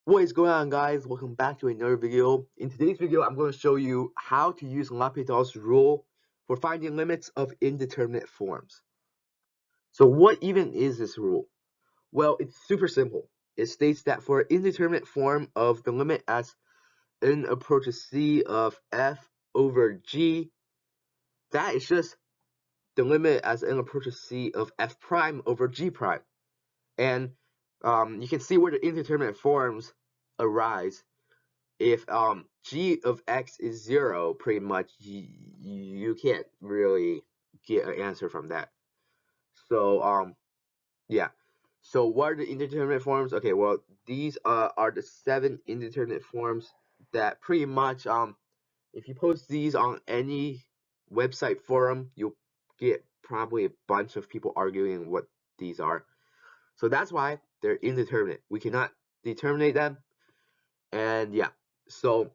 What is going on, guys? Welcome back to another video. In today's video, I'm going to show you how to use LHpitals Rule for finding limits of indeterminate forms. So what even is this rule? Well, it's super simple. It states that for an indeterminate form of the limit as n approaches c of f over g, that is just the limit as n approaches c of f prime over g prime. And you can see where the indeterminate forms arise. If g of x is 0, pretty much you can't really get an answer from that. So yeah. So what are the indeterminate forms? Okay, well, these are the 7 indeterminate forms that pretty much if you post these on any website forum, you'll get probably a bunch of people arguing what these are. So that's why they're indeterminate. We cannot determine them. And yeah, so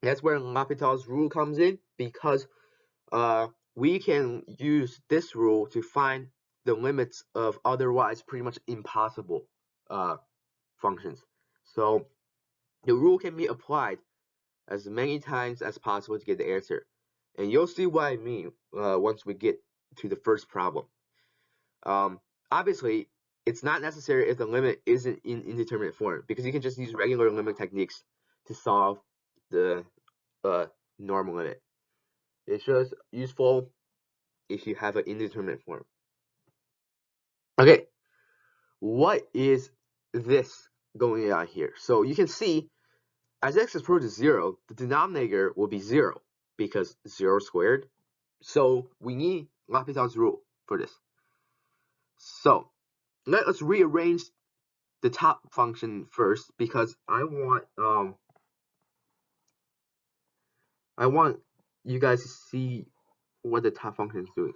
that's where LHpitals rule comes in, because we can use this rule to find the limits of otherwise pretty much impossible functions. So the rule can be applied as many times as possible to get the answer. And you'll see what I mean once we get to the first problem. Obviously, it's not necessary if the limit isn't in indeterminate form, because you can just use regular limit techniques to solve the normal limit. It's just useful if you have an indeterminate form. Okay, what is this going on here? So you can see as x approaches 0, the denominator will be 0 because 0 squared. So we need LHpitals rule for this. So let us rearrange the top function first, because I want you guys to see what the top function is doing.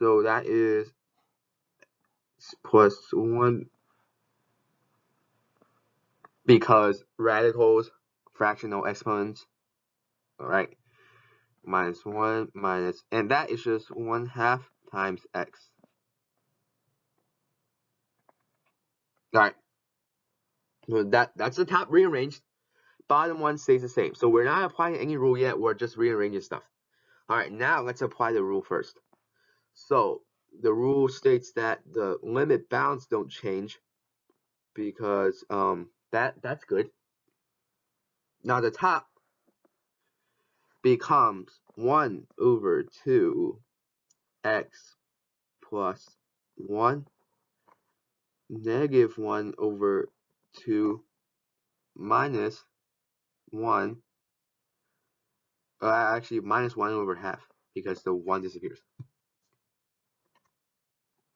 So that is plus 1, because radicals, fractional exponents, alright, minus 1 minus, and that is just 1/2 times x. Alright, so that's the top rearranged. Bottom one stays the same. So we're not applying any rule yet, we're just rearranging stuff. Alright, now let's apply the rule first. So the rule states that the limit bounds don't change, because that's good. Now the top becomes 1 over 2 x plus 1 negative 1 over 2 minus 1, actually minus 1 over half, because the 1 disappears.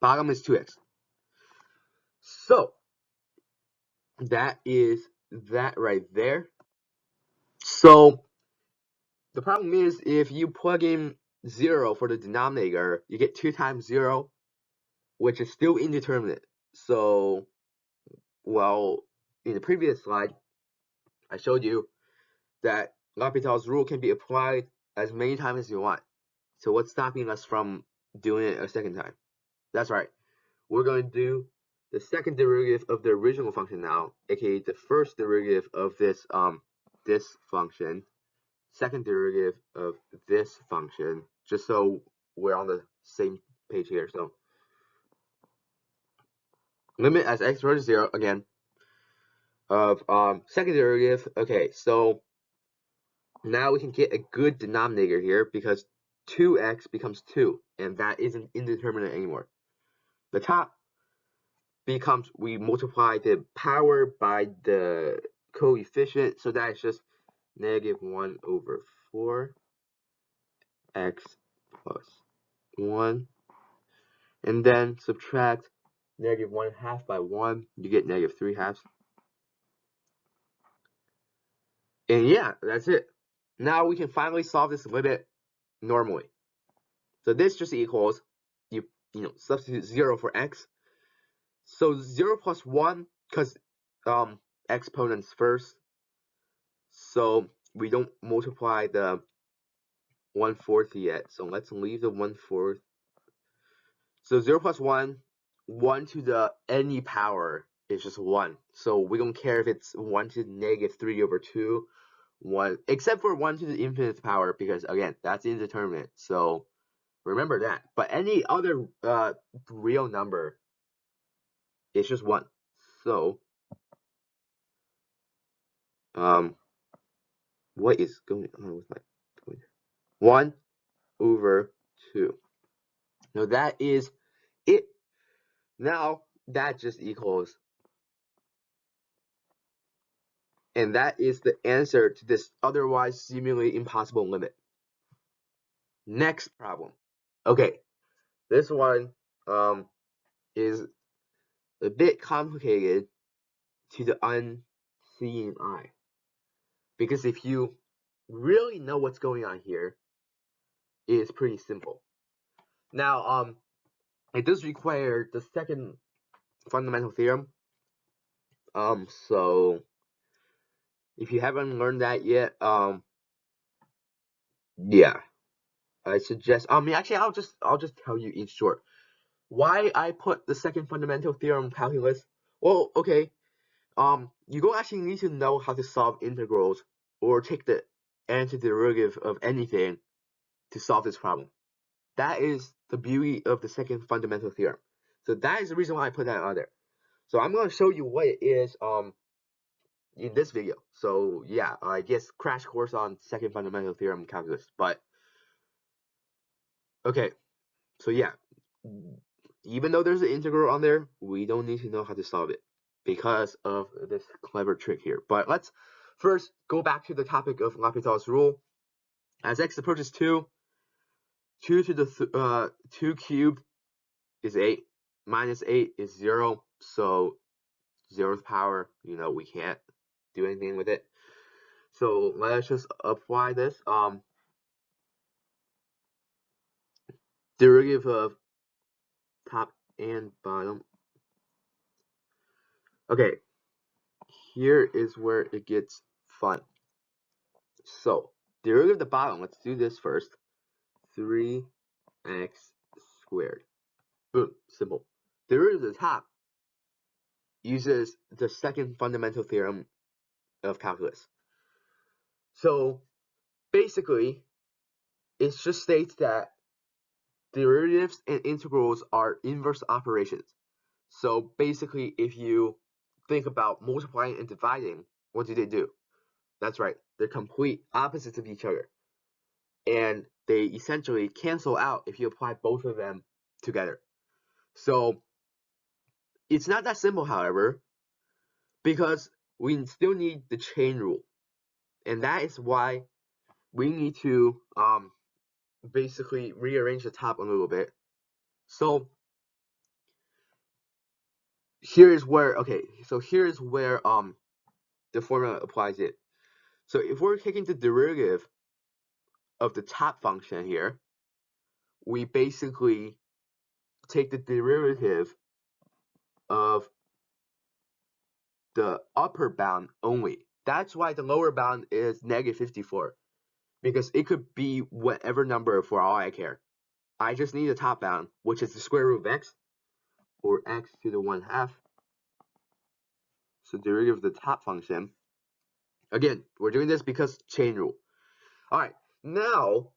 Bottom is 2x. So that is that right there. So the problem is, if you plug in 0 for the denominator, you get 2 times 0, which is still indeterminate. So, well, in the previous slide, I showed you that LHpitals rule can be applied as many times as you want. So what's stopping us from doing it a second time? That's right. We're going to do the second derivative of the original function now, aka the first derivative of this function, second derivative of this function, just so we're on the same page here. So limit as x approaches 0 again of second derivative. Okay, so now we can get a good denominator here, because 2x becomes 2, and that isn't indeterminate anymore. The top becomes, we multiply the power by the coefficient, so that is just negative 1 over 4 x plus 1, and then subtract negative 1/2 by 1, you get negative 3/2. And yeah, that's it. Now we can finally solve this limit normally. So this just equals, you substitute 0 for x. So 0 plus 1, because exponents first, so we don't multiply the 1/4 yet. So let's leave the 1/4. So 0 plus 1, 1 to the any power is just 1. So we don't care if it's 1 to the negative 3 over 2, 1, except for 1 to the infinite power, because again, that's indeterminate. So remember that. But any other real number is just 1. So what is going on with my pointer? 1 over 2. Now that is it. Now that just equals, and that is the answer to this otherwise seemingly impossible limit. Next problem. Okay, this one is a bit complicated to the unseeing eye, because if you really know what's going on here, it's pretty simple. Now, it does require the second fundamental theorem. So if you haven't learned that yet, yeah, I suggest. Actually, I'll just tell you in short why I put the second fundamental theorem calculus. Well, okay. You don't actually need to know how to solve integrals or take the antiderivative of anything to solve this problem. That is the beauty of the second fundamental theorem. So that is the reason why I put that on there. So I'm going to show you what it is in this video. So yeah, I guess crash course on second fundamental theorem calculus. But okay, so yeah, even though there's an integral on there, we don't need to know how to solve it because of this clever trick here. But let's first go back to the topic of LHpitals rule. As x approaches 2, 2 to the 2 cubed is 8, minus 8 is 0, so 0th power, we can't do anything with it. So let's just apply this. Derivative of top and bottom. Okay, here is where it gets fun. So derivative of the bottom, let's do this first. 3x squared. Boom, simple. Derivative of the top uses the second fundamental theorem of calculus. So basically, it just states that derivatives and integrals are inverse operations. So basically, if you think about multiplying and dividing, what do? That's right, they're complete opposites of each other. And they essentially cancel out if you apply both of them together. So it's not that simple, however, because we still need the chain rule. And that is why we need to basically rearrange the top a little bit. So here's where the formula applies it. So if we're taking the derivative of the top function here, we basically take the derivative of the upper bound only. That's why the lower bound is negative 54, because it could be whatever number for all I care. I just need the top bound, which is the square root of x, or x to the 1/2. So derivative of the top function. Again, we're doing this because chain rule. All right, now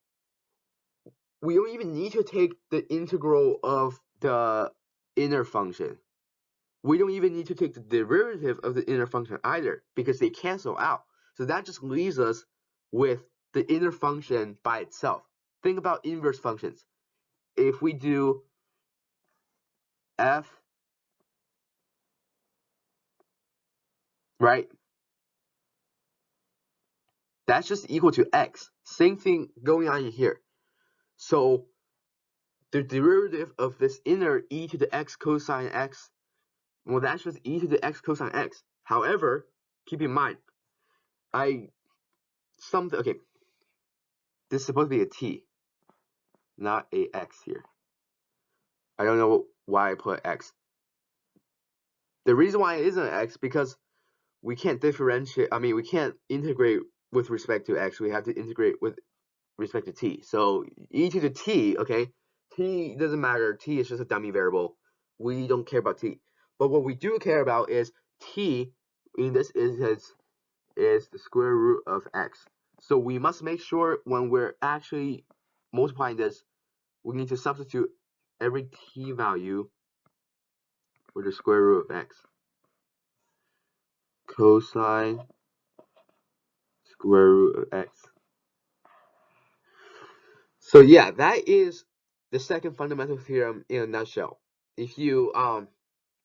we don't even need to take the integral of the inner function. We don't even need to take the derivative of the inner function either, because they cancel out. So that just leaves us with the inner function by itself. Think about inverse functions. If we do f, right, that's just equal to x. Same thing going on in here. So the derivative of this inner e to the x cosine x, well, that's just e to the x cosine x. However, keep in mind, okay, this is supposed to be a t, not a x here. I don't know why I put x. The reason why it isn't x, because we can't differentiate, we can't integrate with respect to x. We have to integrate with respect to t. So e to the t, okay, t doesn't matter. T is just a dummy variable. We don't care about t. But what we do care about is t in this instance is the square root of x. So we must make sure when we're actually multiplying this, we need to substitute every t value for the square root of x. Cosine square root of x. So yeah, that is the second fundamental theorem in a nutshell. If you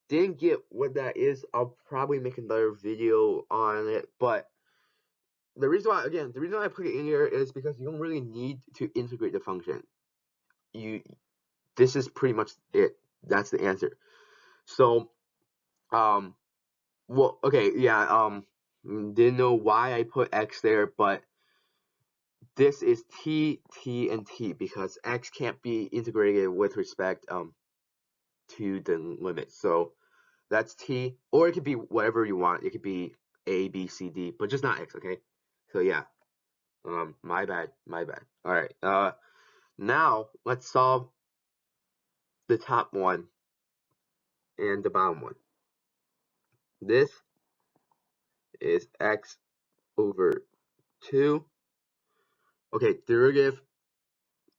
didn't get what that is, I'll probably make another video on it. But the reason why I put it in here is because you don't really need to integrate the function. This is pretty much it. That's the answer. So well, okay, yeah, didn't know why I put x there, but this is t, t, and t because x can't be integrated with respect to the limit. So that's t, or it could be whatever you want. It could be a, b, c, d, but just not x. Okay. So yeah, my bad. All right. Now let's solve the top one and the bottom one. This is x over 2. Okay, derivative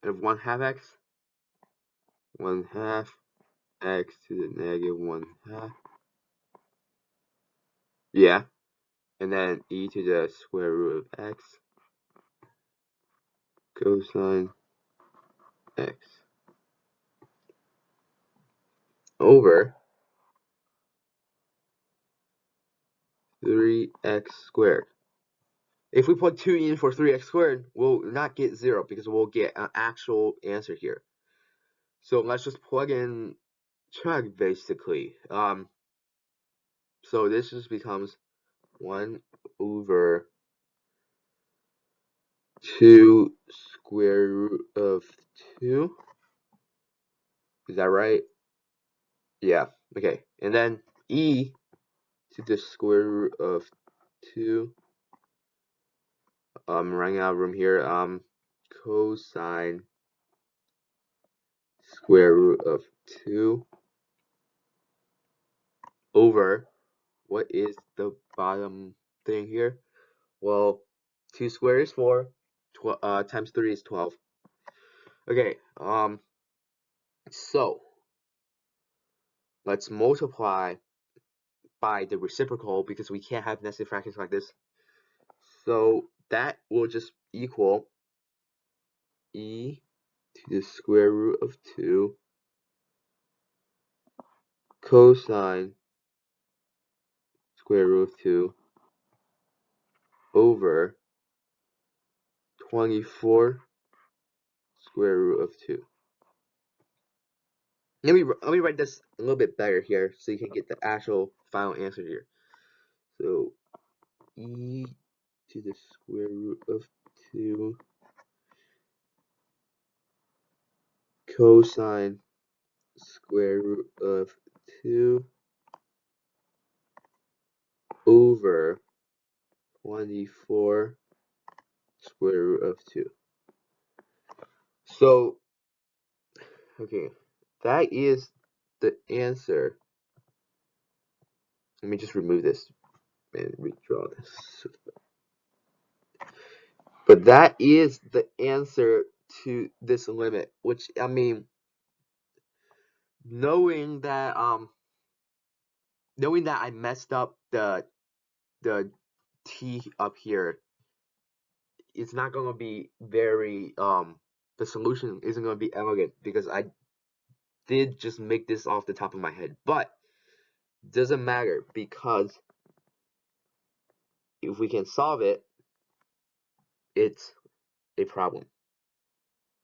of 1/2 x. 1/2 x to the negative 1/2. Yeah. And then e to the square root of x cosine x over 3x squared. If we put 2 in for 3x squared, we'll not get 0 because we'll get an actual answer here. So let's just plug in chug basically. So this just becomes 1 over 2 square root of 2. Is that right? Yeah. Okay. And then e to the square root of 2. Running out of room here. Cosine square root of 2 over, what is the bottom thing here? Well, 2 squared is 4. Times 3 is 12. Okay. So let's multiply by the reciprocal because we can't have nested fractions like this. So that will just equal e to the square root of 2 cosine square root of 2 over 24 square root of 2. Let me write this a little bit better here so you can get the actual final answer here. So e to the square root of 2 cosine square root of 2 over 24 square root of 2. So, okay, that is the answer. Let me just remove this and redraw this. But that is the answer to this limit, which, I mean, knowing that I messed up the t up here, it's not gonna be very the solution isn't gonna be elegant because I did just make this off the top of my head, but doesn't matter because if we can solve it, it's a problem.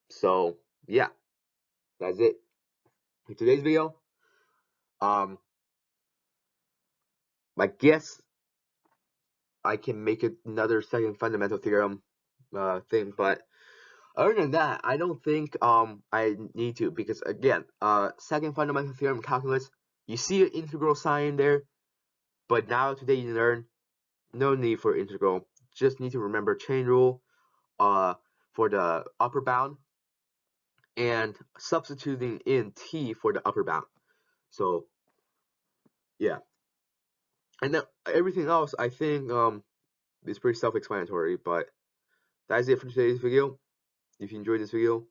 So yeah, that's it for today's video. I guess I can make another second fundamental theorem thing, but other than that, I don't think I need to because again, second fundamental theorem calculus, you see an integral sign there, but now today you learn no need for integral. Just need to remember chain rule for the upper bound and substituting in t for the upper bound. So Yeah. And then everything else, I think, is pretty self-explanatory. But that's it for today's video. If you enjoyed this video,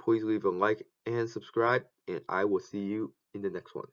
please leave a like and subscribe, and I will see you in the next one.